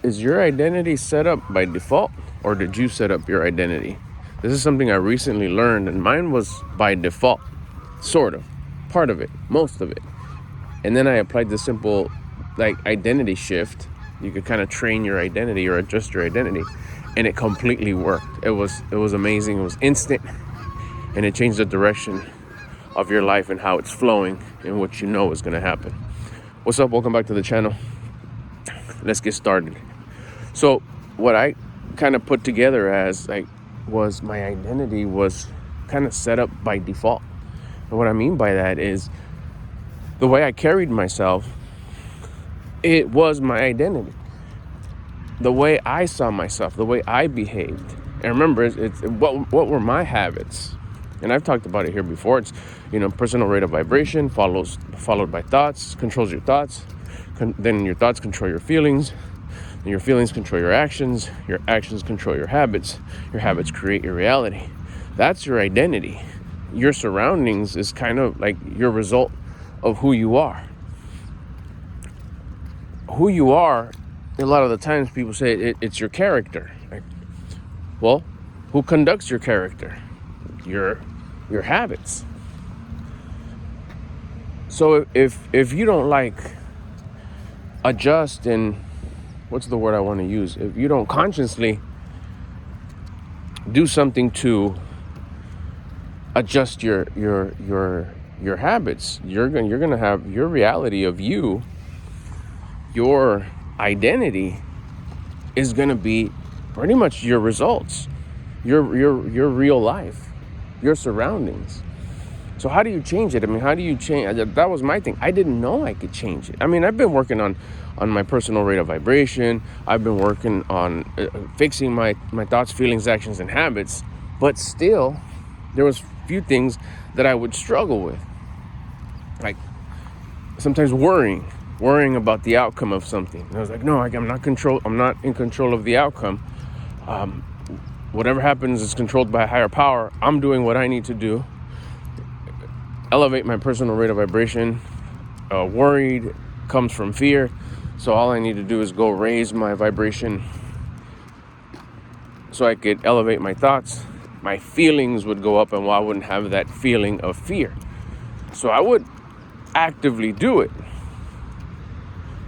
is your identity set up by default, or did you set up your identity? This is something I recently learned, and mine was by default, sort of, part of it, most of it. And then I applied the simple identity shift. You could kind of train your identity or adjust your identity, and it completely worked. It was amazing. It was instant, and it changed the direction of your life and how it's flowing and what you know is going to happen. What's up? Welcome back to the channel. Let's get started. So what I kind of put together as was my identity was kind of set up by default. And what I mean by that is the way I carried myself, it was my identity. The way I saw myself, the way I behaved. And remember, it's what were my habits? And I've talked about it here before. It's, personal rate of vibration followed by thoughts, controls your thoughts. Then your thoughts control your feelings. And your feelings control your actions control your habits create your reality. That's your identity. Your surroundings is kind of like your result of who you are. Who you are, a lot of the times people say it's your character. Well, who conducts your character? Your habits. So if you don't adjust, and what's the word I want to use? If you don't consciously do something to adjust your habits, you're gonna have your reality of you. Your identity is gonna be pretty much your results, your real life, your surroundings. So how do you change it? How do you change? That was my thing. I didn't know I could change it. I've been working on my personal rate of vibration. I've been working on fixing my thoughts, feelings, actions, and habits. But still, there was few things that I would struggle with. Like sometimes worrying about the outcome of something. And I was like, no, I'm not in control of the outcome. Whatever happens is controlled by a higher power. I'm doing what I need to do. Elevate my personal rate of vibration. Worried comes from fear. So all I need to do is go raise my vibration so I could elevate my thoughts. My feelings would go up, and I wouldn't have that feeling of fear. So I would actively do it.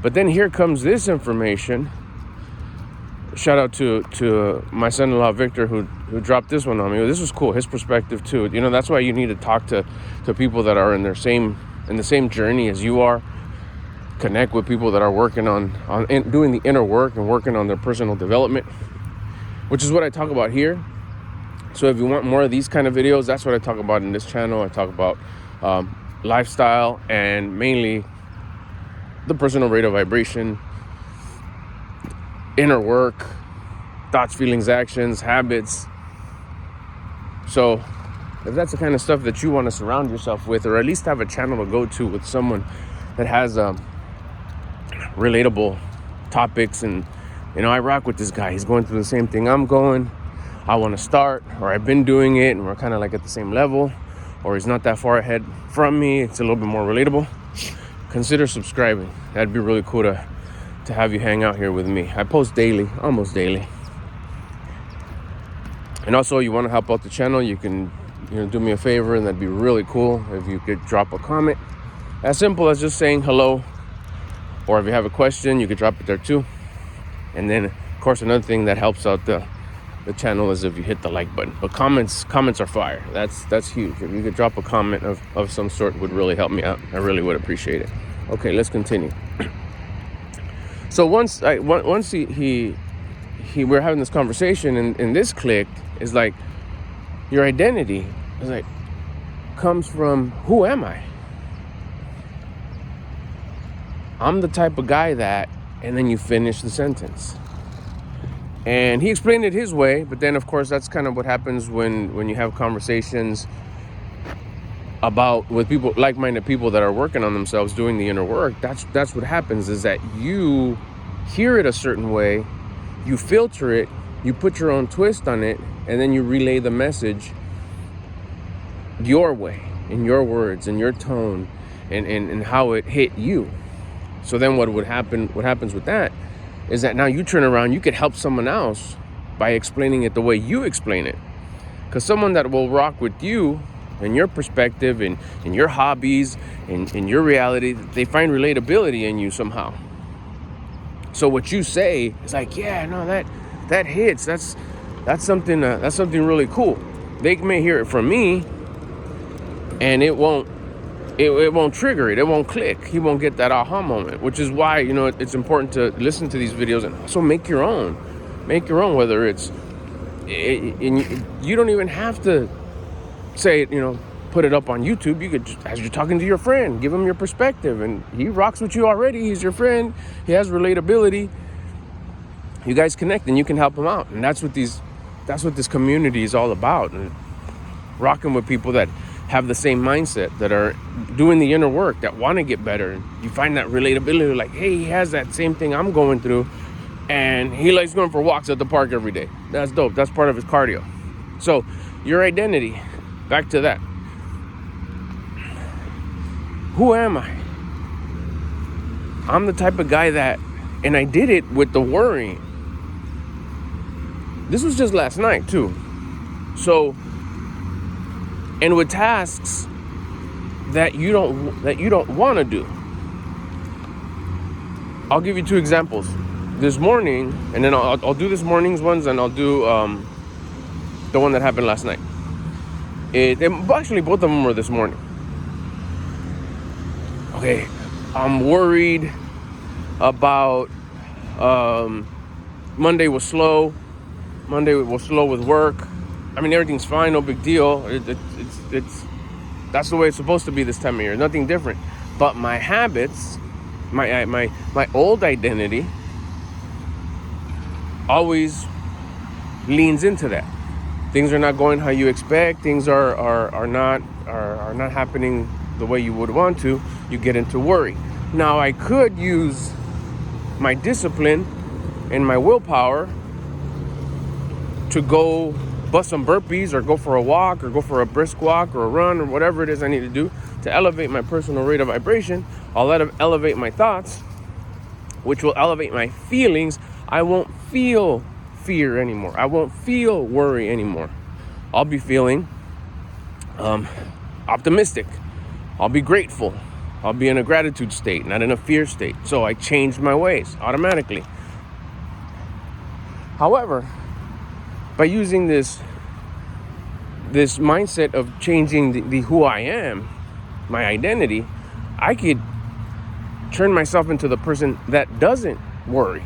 But then here comes this information. Shout out to my son-in-law Victor who dropped this one on me. This was cool. His perspective too. That's why you need to talk to people that are in the same journey as you are. Connect with people that are working on doing the inner work and working on their personal development, which is what I talk about here. So if you want more of these kind of videos, that's what I talk about in this channel. I talk about lifestyle and mainly the personal rate of vibration, inner work, thoughts, feelings, actions, habits. So if that's the kind of stuff that you want to surround yourself with, or at least have a channel to go to with someone that has relatable topics, and I rock with this guy. He's going through the same thing I'm going. I want to start, or I've been doing it, and we're kind of at the same level, or he's not that far ahead from me. It's a little bit more relatable. Consider subscribing. That'd be really cool to have you hang out here with me. I post daily, almost daily. And also, you want to help out the channel, you can do me a favor, and that'd be really cool if you could drop a comment. As simple as just saying hello, or if you have a question, you could drop it there too. And then, of course, another thing that helps out the channel is if you hit the like button. But comments are fire. That's huge. If you could drop a comment of some sort, would really help me out. I really would appreciate it. Okay, let's continue. So once he we're having this conversation, and this clicked, is like, your identity is comes from, who am I? I'm the type of guy that, and then you finish the sentence. And he explained it his way, but then of course that's kind of what happens when you have conversations with people, like-minded people that are working on themselves, doing the inner work. That's what happens, is that you hear it a certain way, you filter it, you put your own twist on it, and then you relay the message your way, in your words, in your tone, and how it hit you. So then what happens with that is that now you turn around, you could help someone else by explaining it the way you explain it. Because someone that will rock with you and your perspective and your hobbies and your reality, they find relatability in you somehow. So what you say is like, yeah, no, that hits. That's something really cool. They may hear it from me, and it won't trigger it. It won't click. He won't get that aha moment, which is why, it's important to listen to these videos and also make your own. Whether it's, and you don't even have to say it, put it up on YouTube. You could, as you're talking to your friend, give him your perspective, and he rocks with you already. He's your friend. He has relatability. You guys connect, and you can help him out. And that's what this community is all about. And rocking with people that have the same mindset, that are doing the inner work, that want to get better. And you find that relatability, like, hey, he has that same thing I'm going through, and he likes going for walks at the park every day. That's dope. That's part of his cardio. So your identity, back to that. Who am I? I'm the type of guy that, and I did it with the worrying. This was just last night too. So, and with tasks that you don't want to do. I'll give you two examples. This morning, and then I'll do this morning's ones, and I'll do the one that happened last night. Actually, both of them were this morning. Okay, I'm worried about Monday was slow. Monday was slow with work. I mean, everything's fine, no big deal. It's that's the way it's supposed to be this time of year. Nothing different. But my habits, my old identity, always leans into that. Things are not going how you expect. Things are not happening the way you would want to. You get into worry. Now, I could use my discipline and my willpower to go bust some burpees, or go for a walk, or go for a brisk walk, or a run, or whatever it is I need to do to elevate my personal rate of vibration. I'll let it elevate my thoughts, which will elevate my feelings. I won't feel fear anymore. I won't feel worry anymore. I'll be feeling optimistic. I'll be grateful. I'll be in a gratitude state, not in a fear state. So I changed my ways automatically. However, by using this mindset of changing the who I am, my identity, I could turn myself into the person that doesn't worry.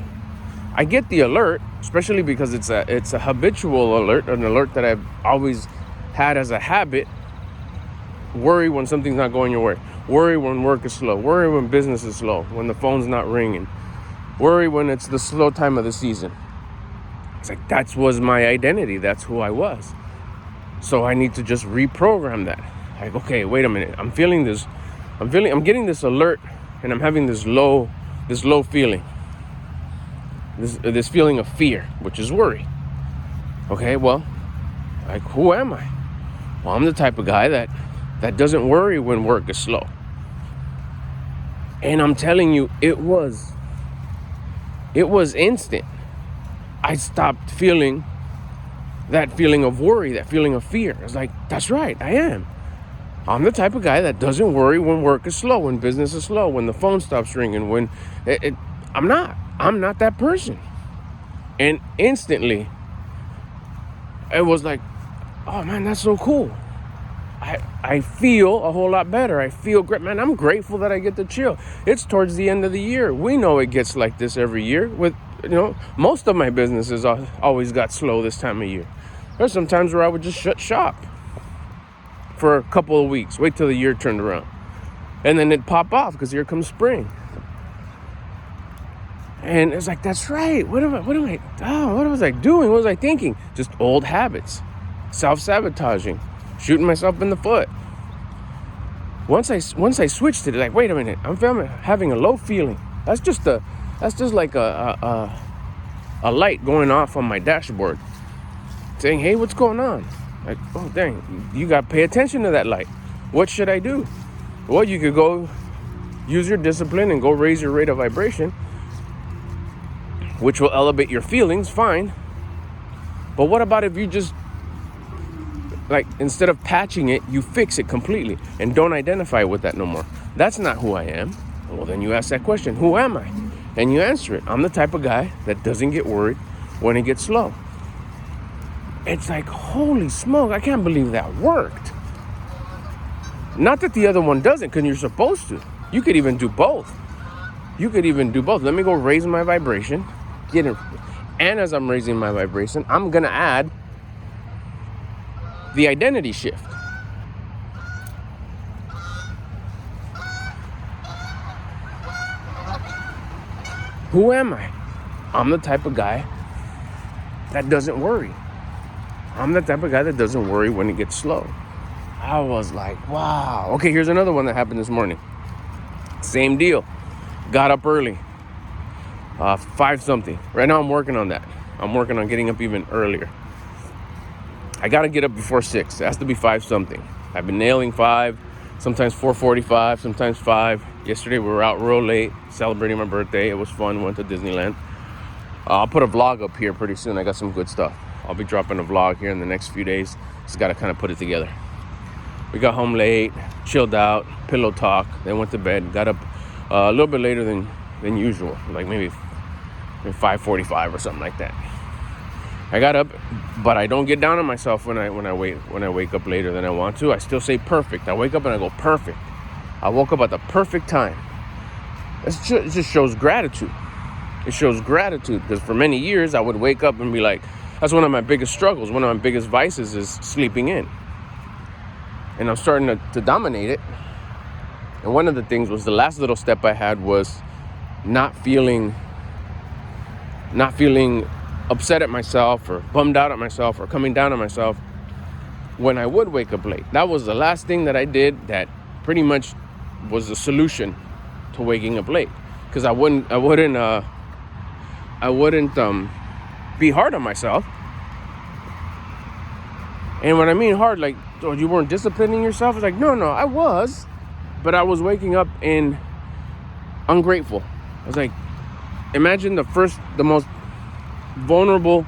I get the alert, especially because it's a habitual alert, an alert that I've always had as a habit. Worry when something's not going your way. Worry when work is slow. Worry when business is slow, when the phone's not ringing. Worry when it's the slow time of the season. It's like, that was my identity. That's who I was. So I need to just reprogram that. Like, okay, wait a minute. I'm getting this alert, and I'm having this low feeling. This feeling of fear, which is worry. Okay, well, like, who am I? Well, I'm the type of guy that doesn't worry when work is slow. And I'm telling you, it was instant. I stopped feeling that feeling of worry, that feeling of fear. It's like, that's right, I am. I'm the type of guy that doesn't worry when work is slow, when business is slow, when the phone stops ringing, when I'm not that person. And instantly, it was like, oh man, that's so cool. I feel a whole lot better. I feel great, man. I'm grateful that I get to chill. It's towards the end of the year. We know it gets like this every year. With most of my businesses always got slow this time of year. There's some times where I would just shut shop for a couple of weeks, wait till the year turned around, and then it'd pop off because here comes spring. And it's like, that's right. What was I doing? What was I thinking? Just old habits, self-sabotaging, shooting myself in the foot. Once I switched it, like, wait a minute, I'm having a low feeling. That's just like a light going off on my dashboard, saying, hey, what's going on? Like, oh dang, you got to pay attention to that light. What should I do? Well, you could go use your discipline and go raise your rate of vibration which will elevate your feelings, fine. But what about if you just, like, instead of patching it, you fix it completely and don't identify with that no more? That's not who I am. Well, then you ask that question, who am I? And you answer it. I'm the type of guy that doesn't get worried when it gets slow. It's like, holy smoke, I can't believe that worked. Not that the other one doesn't, because you're supposed to. You could even do both. Let me go raise my vibration. And as I'm raising my vibration, I'm going to add the identity shift. Who am I? I'm the type of guy that doesn't worry. I'm the type of guy that doesn't worry when it gets slow. I was like, wow. Okay, here's another one that happened this morning. Same deal. Got up early. 5 something. Right now I'm working on that. I'm working on getting up even earlier. I got to get up before 6. It has to be 5 something. I've been nailing 5, sometimes 4:45, sometimes 5. Yesterday we were out real late celebrating my birthday. It was fun. Went to Disneyland. I'll put a vlog up here pretty soon. I got some good stuff. I'll be dropping a vlog here in the next few days. Just got to kind of put it together. We got home late, chilled out, pillow talk, then went to bed. Got up a little bit later than usual, like maybe 5:45 or something like that. I got up, but I don't get down on myself when I wake up later than I want to. I still say perfect. I wake up and I go perfect. I woke up at the perfect time. It just shows gratitude. It shows gratitude because for many years I would wake up and be like, that's one of my biggest struggles. One of my biggest vices is sleeping in. And I'm starting to dominate it. And one of the things was the last little step I had was not feeling upset at myself or bummed out at myself or coming down on myself when I would wake up late. That was the last thing that I did that pretty much was the solution to waking up late. Because I wouldn't be hard on myself. And when I mean hard, like, oh, you weren't disciplining yourself? It's like, no, I was. But I was waking up in ungrateful. I was like, imagine the most vulnerable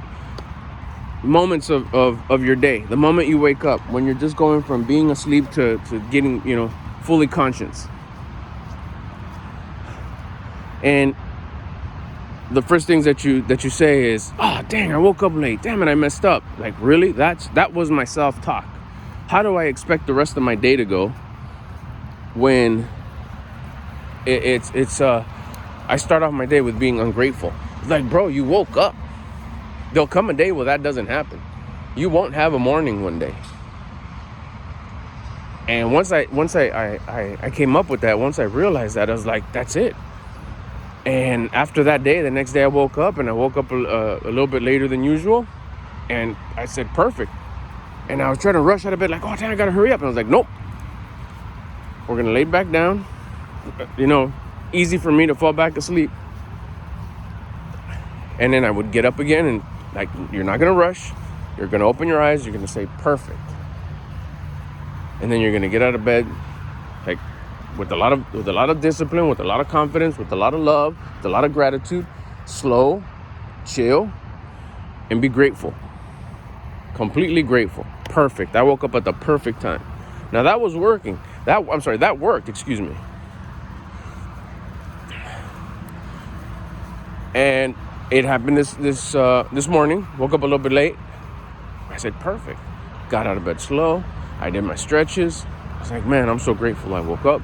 moments of your day. The moment you wake up, when you're just going from being asleep to getting, fully conscious. And the first things that you say is, oh, dang, I woke up late. Damn it, I messed up. Like, really? That was my self-talk. How do I expect the rest of my day to go when I start off my day with being ungrateful? It's like, bro, you woke up. There'll come a day where that doesn't happen. You won't have a morning one day. And once I came up with that, once I realized that, I was like, that's it. And after that day, the next day I woke up a little bit later than usual. And I said, perfect. And I was trying to rush out of bed like, oh, damn, I got to hurry up. And I was like, nope. We're going to lay back down. Easy for me to fall back asleep. And then I would get up again and, like, you're not going to rush. You're going to open your eyes. You're going to say, perfect. And then you're going to get out of bed, like, with a lot of discipline, with a lot of confidence, with a lot of love, with a lot of gratitude, slow, chill, and be grateful. Completely grateful. Perfect. I woke up at the perfect time. Now that was working. That worked, excuse me. And it happened this morning. Woke up a little bit late. I said, perfect. Got out of bed slow. I did my stretches. I was like, man, I'm so grateful I woke up.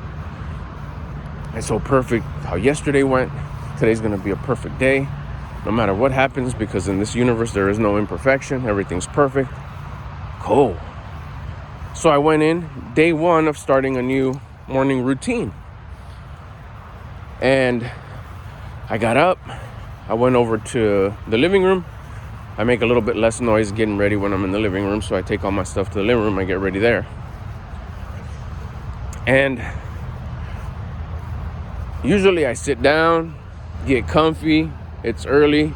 It's so perfect how yesterday went. Today's going to be a perfect day. No matter what happens, because in this universe, there is no imperfection. Everything's perfect. Cool. So I went in day 1 of starting a new morning routine. And I got up. I went over to the living room. I make a little bit less noise getting ready when I'm in the living room. So I take all my stuff to the living room. I get ready there. And usually I sit down, get comfy. It's early.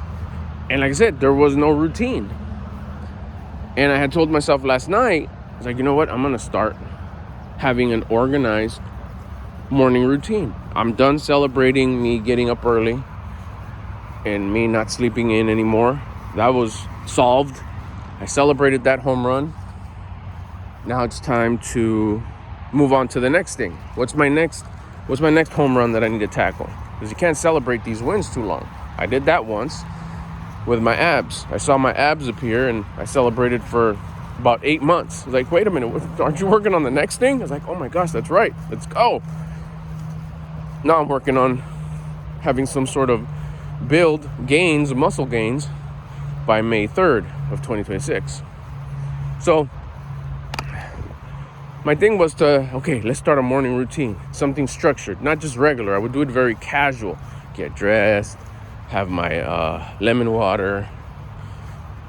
And like I said, there was no routine. And I had told myself last night, I was like, you know what? I'm going to start having an organized morning routine. I'm done celebrating me getting up early. and me not sleeping in anymore. That was solved. I celebrated that home run. Now it's time to move on to the next thing. What's my next home run that I need to tackle? Because you can't celebrate these wins too long. I did that once with my abs. I saw my abs appear and I celebrated for about 8 months. I was like, wait a minute, aren't you working on the next thing? I was like, oh my gosh, that's right. Let's go. Now I'm working on having some sort of muscle gains by May 3rd of 2026. So my thing was let's start a morning routine, something structured, not just regular. I would do it very casual. Get dressed, have my lemon water,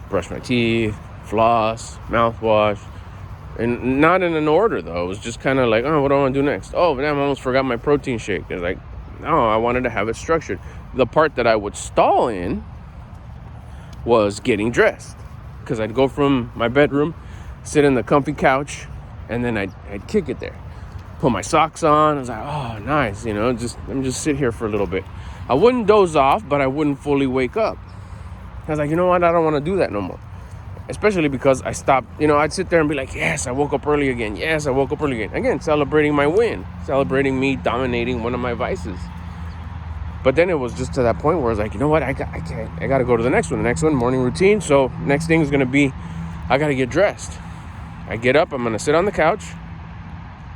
brush my teeth, floss, mouthwash, and not in an order though. It was just kind of like, oh, what do I want to do next? Oh, damn, I almost forgot my protein shake. It's like, no, I wanted to have it structured. The part that I would stall in was getting dressed, because I'd go from my bedroom, sit in the comfy couch, and then I'd kick it there. Put my socks on. I was like, oh, nice, let me just sit here for a little bit. I wouldn't doze off, but I wouldn't fully wake up. I was like, you know what? I don't want to do that no more. Especially because I stopped, I'd sit there and be like, yes, I woke up early again. Yes, I woke up early again. Again, celebrating my win, celebrating me dominating one of my vices. But then it was just to that point where I was like, you know what? I got to go to the next one, morning routine. So next thing is going to be, I got to get dressed. I get up, I'm going to sit on the couch,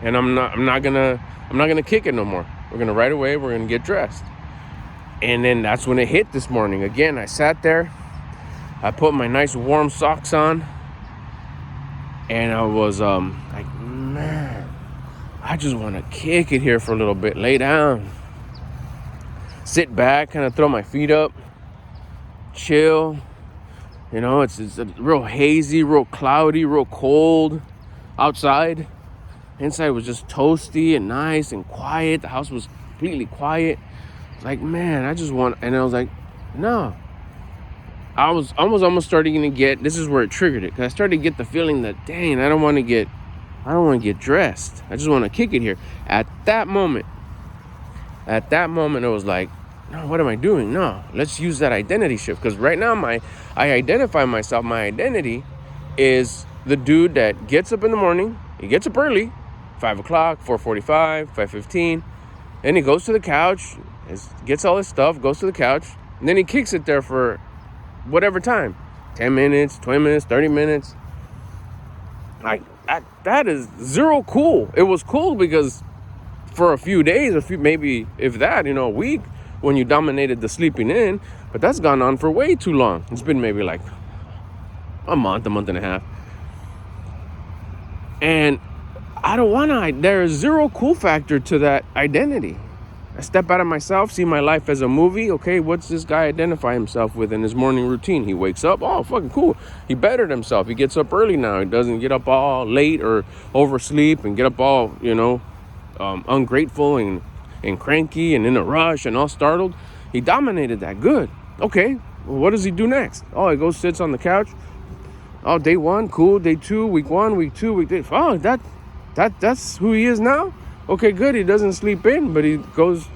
and I'm not going to kick it no more. We're going to right away, we're going to get dressed. And then that's when it hit this morning. Again, I sat there, I put my nice warm socks on, and I was like, man, I just want to kick it here for a little bit, lay down, sit back, kind of throw my feet up, chill. It's a real hazy, real cloudy, real cold outside. Inside was just toasty and nice and quiet. The house was completely quiet. I was like, man, and I was like, no. I was almost starting to get, this is where it triggered it, because I started to get the feeling that, dang, I don't want to get dressed. I just want to kick it here. At that moment, it was like, no, what am I doing? No, let's use that identity shift. Because right now, I identify myself. My identity is the dude that gets up in the morning. He gets up early, 5 o'clock, 4:45, 5:15. Then he goes to the couch, gets all his stuff, goes to the couch, and then he kicks it there for whatever time, 10 minutes, 20 minutes, 30 minutes. Like, that is zero cool. It was cool because for a few days, maybe if that, a week, when you dominated the sleeping in, but that's gone on for way too long. It's been maybe like a month and a half. And I don't want to, there's zero cool factor to that identity. I step out of myself, see my life as a movie. Okay, what's this guy identify himself with in his morning routine? He wakes up, oh, fucking cool. He bettered himself. He gets up early now. He doesn't get up all late or oversleep and get up all, ungrateful and cranky and in a rush and all startled. He dominated that. Good. Okay, well, what does he do next? Oh, he goes, sits on the couch. Oh, day one, cool. Day two, week one, week two, week three. Oh, that's who he is now? Okay, good. He doesn't sleep in, but he goes,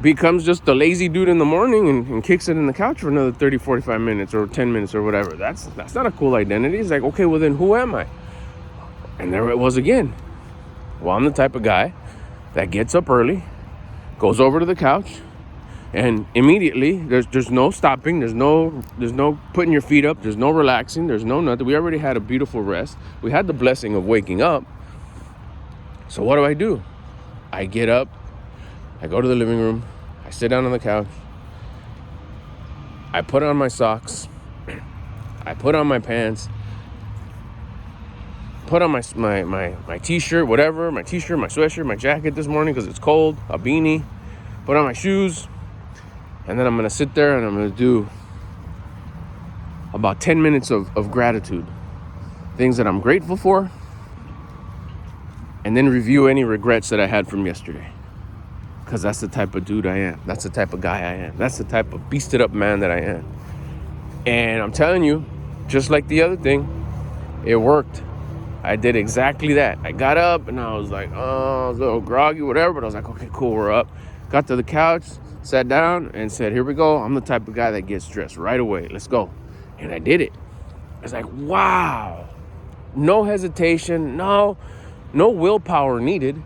becomes just a lazy dude in the morning and kicks it in the couch for another 30, 45 minutes or 10 minutes or whatever. That's not a cool identity. It's like, okay, well then who am I? And there it was again. Well, I'm the type of guy that gets up early, goes over to the couch, and immediately there's no stopping, there's no putting your feet up, there's no relaxing, there's no nothing. We already had a beautiful rest. We had the blessing of waking up. So what do? I get up, I go to the living room, I sit down on the couch, I put on my socks, I put on my pants, put on my t-shirt, whatever, my t-shirt, my sweatshirt, my jacket this morning because it's cold, a beanie, put on my shoes, and then I'm going to sit there and I'm going to do about 10 minutes of gratitude, things that I'm grateful for, and then review any regrets that I had from yesterday. Because that's the type of dude I am. That's the type of guy I am. That's the type of beasted up man that I am. And I'm telling you, just like the other thing, it worked. I did exactly that. I got up and I was like, oh, I was a little groggy, whatever. But I was like, okay, cool, we're up. Got to the couch, Sat down and said, here we go. I'm the type of guy that gets dressed right away. Let's go. And I did it. It's like, wow. No hesitation, no willpower needed,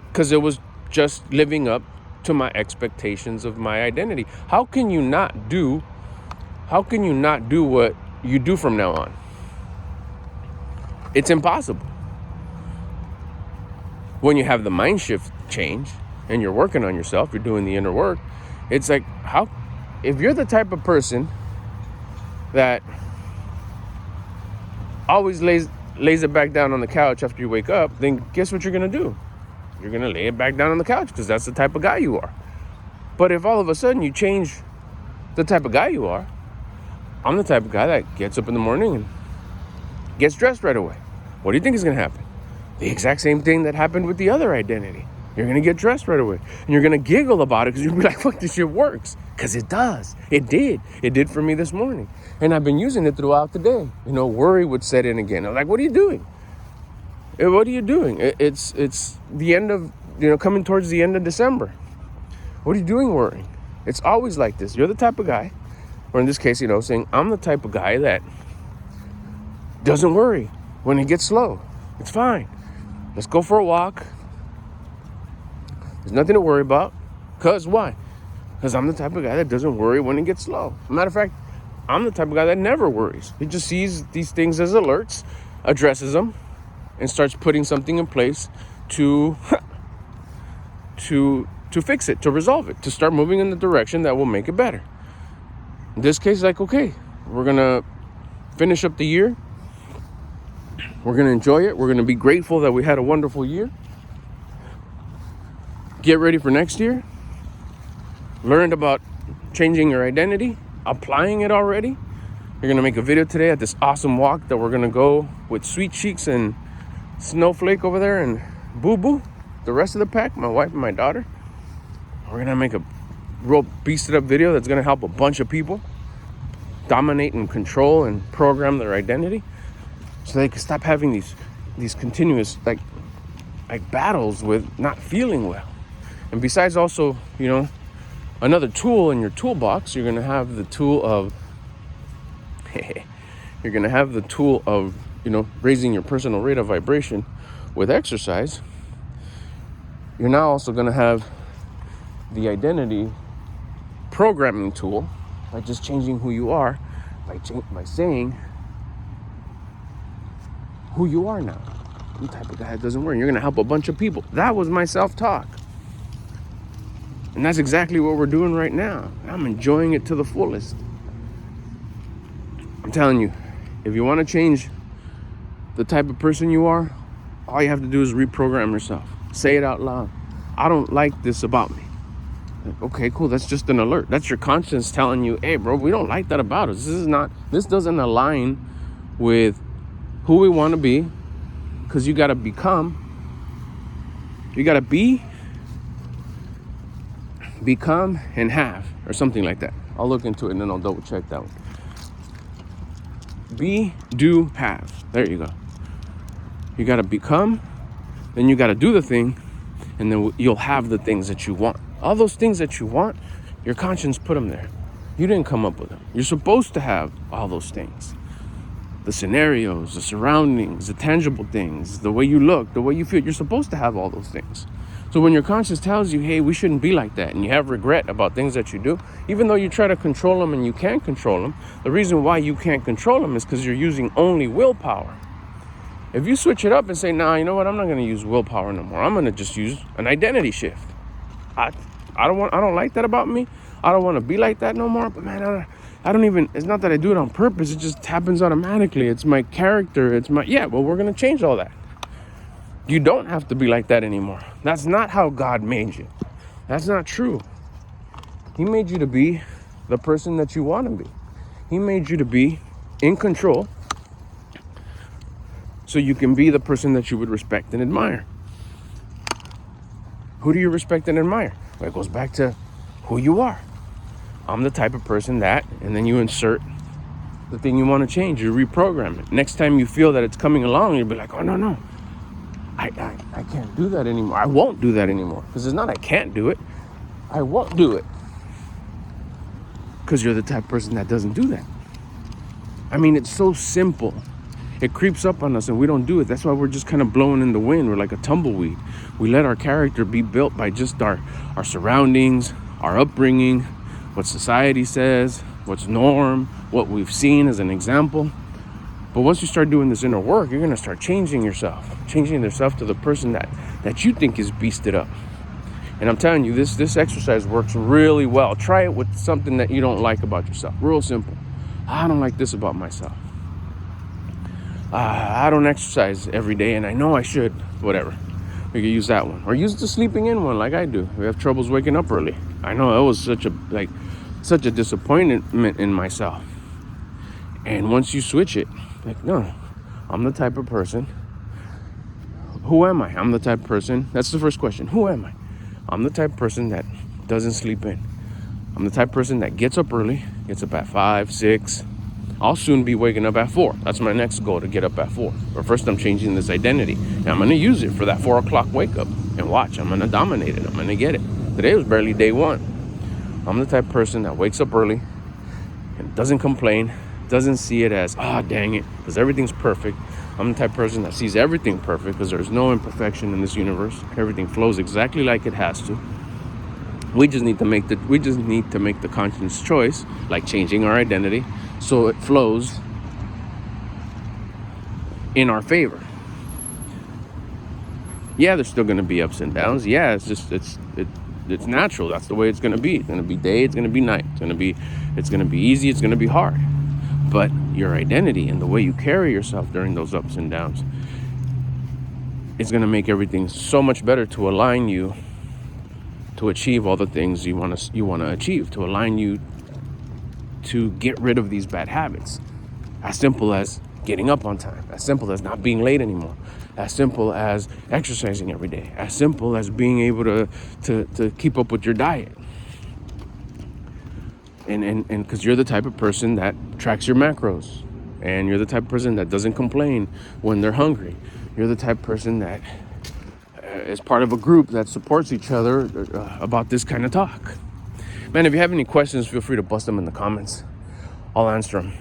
because it was just living up to my expectations of my identity. How can you not do what you do from now on? It's impossible. When you have the mind shift change and you're working on yourself, you're doing the inner work, it's like, if you're the type of person that always lays it back down on the couch after you wake up, then guess what you're going to do? You're going to lay it back down on the couch, because that's the type of guy you are. But if all of a sudden you change the type of guy you are, I'm the type of guy that gets up in the morning and gets dressed right away. What do you think is going to happen? The exact same thing that happened with the other identity. You're going to get dressed right away. And you're going to giggle about it, because you'll be like, fuck, this shit works. Because it does. It did. It did for me this morning. And I've been using it throughout the day. Worry would set in again. I'm like, what are you doing? What are you doing? It's the end of, coming towards the end of December. What are you doing worrying? It's always like this. You're the type of guy, or in this case, saying, I'm the type of guy that doesn't worry when it gets slow. It's fine. Let's go for a walk. There's nothing to worry about. Because why? Because I'm the type of guy that doesn't worry when it gets slow. Matter of fact, I'm the type of guy that never worries. He just sees these things as alerts, addresses them, and starts putting something in place to fix it, to resolve it, to start moving in the direction that will make it better. In this case, like, okay, we're going to finish up the year. We're going to enjoy it. We're going to be grateful that we had a wonderful year. Get ready for next year. Learned about changing your identity, applying it already. You're going to make a video today at this awesome walk that we're going to go with Sweet Cheeks and Snowflake over there and Boo Boo, the rest of the pack, my wife and my daughter. We're going to make a real beasted up video that's going to help a bunch of people dominate and control and program their identity, so they can stop having these continuous like battles with not feeling well. And besides, also, another tool in your toolbox, you're going to have the tool of raising your personal rate of vibration with exercise. You're now also going to have the identity programming tool by just changing who you are, by saying who you are now. I'm the type of guy that doesn't worry. You're going to help a bunch of people. That was my self-talk. And that's exactly what we're doing right now. I'm enjoying it to the fullest. I'm telling you, if you want to change the type of person you are, all you have to do is reprogram yourself. Say it out loud. I don't like this about me. Okay, cool. That's just an alert. That's your conscience telling you, hey, bro, we don't like that about us. This doesn't align with who we want to be, because you got to become, and have, or something like that. I'll look into it and then I'll double check that one. Be, do, have. There you go. You got to become, then you got to do the thing, and then you'll have the things that you want. All those things that you want, your conscience put them there. You didn't come up with them. You're supposed to have all those things. The scenarios, the surroundings, the tangible things, the way you look, the way you feel. You're supposed to have all those things. So when your conscience tells you, hey, we shouldn't be like that, and you have regret about things that you do, even though you try to control them and you can't control them, the reason why you can't control them is because you're using only willpower. If you switch it up and say, nah, you know what, I'm not going to use willpower no more. I'm going to just use an identity shift. I don't like that about me. I don't want to be like that no more. But man, I don't even, it's not that I do it on purpose. It just happens automatically. It's my character. We're going to change all that. You don't have to be like that anymore. That's not how God made you. That's not true. He made you to be the person that you want to be. He made you to be in control so you can be the person that you would respect and admire. Who do you respect and admire? Well, it goes back to who you are. I'm the type of person that, and then you insert the thing you want to change. You reprogram it. Next time you feel that it's coming along, you'll be like, oh, no. I can't do that anymore. I won't do that anymore. Because it's not I can't do it. I won't do it. because you're the type of person that doesn't do that. I mean, it's so simple. It creeps up on us and we don't do it. That's why we're just kind of blowing in the wind. We're like a tumbleweed. We let our character be built by just our surroundings, our upbringing, what society says, what's norm, what we've seen as an example. But once you start doing this inner work, you're going to start changing yourself to the person that you think is beasted up. And I'm telling you, this exercise works really well. Try it with something that you don't like about yourself. Real simple. I don't like this about myself. I don't exercise every day, and I know I should. Whatever. We could use that one. Or use the sleeping in one like I do. We have troubles waking up early. I know that was such a disappointment in myself. And once you switch it, like, no, I'm the type of person. Who am I? I'm the type of person. That's the first question. Who am I? I'm the type of person that doesn't sleep in. I'm the type of person that gets up early, gets up at 5, 6. I'll soon be waking up at 4. That's my next goal, to get up at 4. But first I'm changing this identity. And I'm going to use it for that 4 o'clock wake up. And watch, I'm going to dominate it. I'm going to get it. Today was barely day 1. I'm the type of person that wakes up early and doesn't complain, doesn't see it as, dang it, because everything's perfect. I'm the type of person that sees everything perfect because there's no imperfection in this universe. Everything flows exactly like it has to. We just need to make the conscious choice, like changing our identity, so it flows in our favor. Yeah, there's still going to be ups and downs. Yeah, it's natural. That's the way it's going to be. It's going to be day. It's going to be night. It's going to be easy. It's going to be hard. But your identity and the way you carry yourself during those ups and downs is going to make everything so much better to align you to achieve all the things you want to achieve, to align you to get rid of these bad habits. As simple as getting up on time, as simple as not being late anymore, as simple as exercising every day, as simple as being able to keep up with your diet. And because you're the type of person that tracks your macros, and you're the type of person that doesn't complain when they're hungry. You're the type of person that is part of a group that supports each other about this kind of talk. Man, if you have any questions, feel free to bust them in the comments. I'll answer them.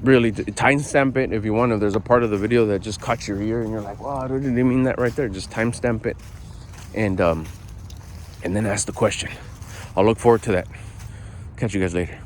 Really, timestamp it if you want. If there's a part of the video that just caught your ear and you're like, wow, didn't they mean that right there? Just timestamp it and then ask the question. I'll look forward to that. Catch you guys later.